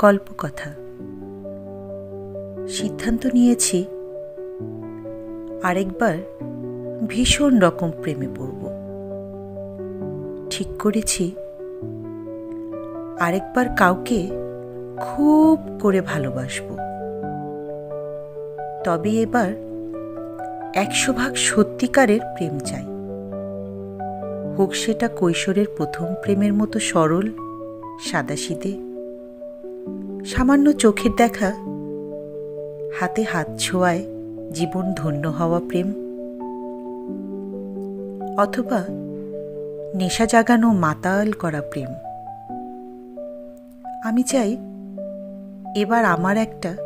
গল্পকথা। সিদ্ধান্ত নিয়েছি আরেকবার ভীষণ রকম প্রেমে পড়ব। ঠিক করেছি আরেকবার কাউকে খুব করে ভালোবাসব। তবে এবার 100% সত্যিকারের প্রেম চাই। হোক সেটা কৈশোরের প্রথম প্রেমের মতো সরল, সাদাসিধে, সামান্য চোখের দেখা, হাতে হাত ছোঁয়ায় জীবন ধন্য হওয়া প্রেম, অথবা নেশা জাগানো মাতাল করা প্রেম। আমি চাই এবার আমার একটা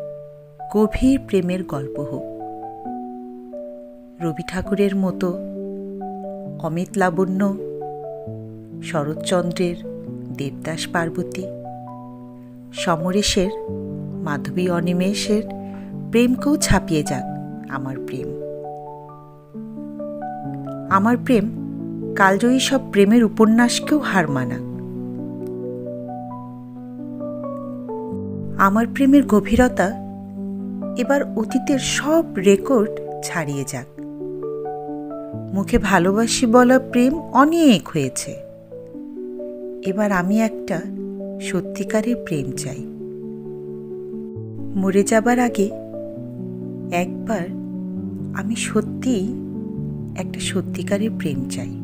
গভীর প্রেমের গল্প হোক। রবি ঠাকুরের মতো, অমিত লাবণ্য, শরৎচন্দ্রের দেবদাস পার্বতী, সমরেশের মাধবী অনিমেষের প্রেমকেও ছাপিয়ে যাক আমার প্রেম। আমার প্রেম কালজয়ী সব প্রেমের উপন্যাসকেও হার মানাক। আমার প্রেমের গভীরতা এবার অতীতের সব রেকর্ড ছাড়িয়ে যাক। মুখে ভালোবাসি বলা প্রেম অনেক হয়েছে। এবার আমি একটা সত্যিকারের প্রেম চাই। মরে যাবার আগে একবার আমি সত্যিই একটা সত্যিকারের প্রেম চাই।